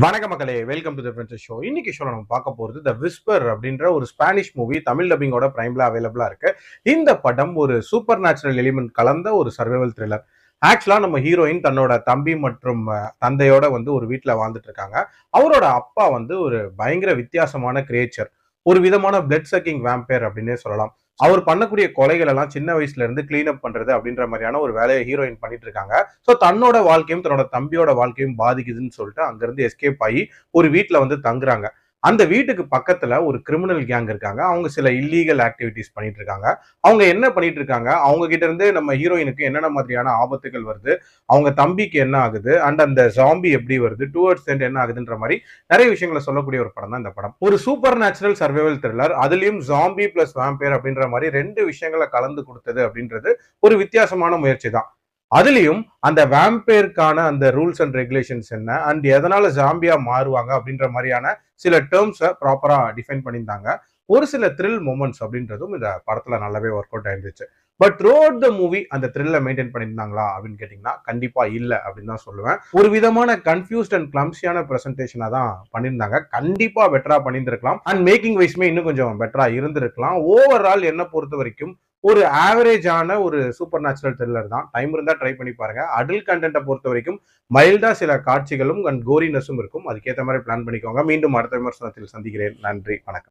வணக்க மக்களே, welcome to the friends show. இன்னைக்கு ஷோல நம்ம பார்க்க போறது த விஸ்பர் அப்படின்ற ஒரு ஸ்பானிஷ் மூவி. தமிழ் டப்பிங்கோட பிரைம்ல அவைலபிளா இருக்கு. இந்த படம் ஒரு சூப்பர் நேச்சுரல் எலிமெண்ட் கலந்த ஒரு சர்வைவல் த்ரில்லர். ஆக்சுவலா நம்ம ஹீரோயின் தன்னோட தம்பி மற்றும் தந்தையோட வந்து ஒரு வீட்டுல வாழ்ந்துட்டு இருக்காங்க. அவரோட அப்பா வந்து ஒரு பயங்கர வித்தியாசமான கிரியேச்சர், ஒரு விதமான பிளட் சக்கிங் வேம்பயர் அப்படின்னே சொல்லலாம். அவர் பண்ணக்கூடிய கொலைகள் எல்லாம் சின்ன வயசுல இருந்து கிளீன் அப் பண்றது அப்படின்ற மாதிரியான ஒரு வேலையை ஹீரோயின் பண்ணிட்டு இருக்காங்க. சோ தன்னோட வாழ்க்கையும் தன்னோட தம்பியோட வாழ்க்கையும் பாதிக்குதுன்னு சொல்லிட்டு அங்கிருந்து எஸ்கேப் ஆகி ஒரு வீட்டுல வந்து தங்குறாங்க. அந்த வீட்டுக்கு பக்கத்துல ஒரு கிரிமினல் கேங் இருக்காங்க. அவங்க சில இல்லீகல் ஆக்டிவிட்டிஸ் பண்ணிட்டு இருக்காங்க. அவங்க என்ன பண்ணிட்டு இருக்காங்க, அவங்க கிட்ட இருந்து நம்ம ஹீரோயினுக்கு என்னென்ன மாதிரியான ஆபத்துகள் வருது, அவங்க தம்பிக்கு என்ன ஆகுது, அண்ட் அந்த ஜாம்பி எப்படி வருது, டுவர்ட்ஸ் எண்ட் என்ன ஆகுதுன்ற மாதிரி நிறைய விஷயங்களை சொல்லக்கூடிய ஒரு படம் தான் இந்த படம். ஒரு சூப்பர் நேச்சுரல் சர்வைவல் த்ரில்லர், அதுலயும் ஜாம்பி பிளஸ் வாம்பயர் அப்படின்ற மாதிரி ரெண்டு விஷயங்களை கலந்து கொடுத்தது அப்படின்றது ஒரு வித்தியாசமான முயற்சி தான். அதுலயும் அந்த வேம்பயருக்கான அந்த ரூல்ஸ் அண்ட் ரெகுலேஷன்ஸ் என்ன, அண்ட் எதனால ஜாம்பியா மாறுவாங்க அப்படின்ற மாதிரியான சில டேர்ம்ஸை ப்ராப்பரா டிஃபைன் பண்ணியிருந்தாங்க. ஒரு சில த்ரில் மூமெண்ட்ஸ் அப்படின்றதும் இந்த படத்துல நல்லாவே ஒர்க் அவுட் ஆயிருந்துச்சு. But throughout the movie அந்த த்ரில்லை மெயின்டைன் பண்ணியிருந்தாங்களா அப்படின்னு கேட்டீங்கன்னா கண்டிப்பா இல்ல அப்படின்னு தான் சொல்லுவேன். ஒரு விதமான கன்ஃபியூஸ்ட் அண்ட் கிளம்சியான பிரசன்டேஷனா தான் பண்ணியிருந்தாங்க. கண்டிப்பா பெட்டரா பண்ணியிருந்திருக்கலாம். அண்ட் மேக்கிங் வைஸ்மே இன்னும் கொஞ்சம் பெட்டரா இருந்திருக்கலாம். ஓவரால் என்ன பொறுத்த வரைக்கும் ஒரு ஆவரேஜான ஒரு சூப்பர் நேச்சுரல் த்ரில்லர் தான். டைம் இருந்தா ட்ரை பண்ணி பாருங்க. அடல்ட் கண்டென்ட்டை பொறுத்த வரைக்கும் மைல்டா சில காட்சிகளும் அண்ட் கோரினஸும் இருக்கும். அதுக்கேற்ற மாதிரி பிளான் பண்ணிக்கோங்க. மீண்டும் அடுத்த விமர்சனத்தில் சந்திக்கிறேன். நன்றி, வணக்கம்.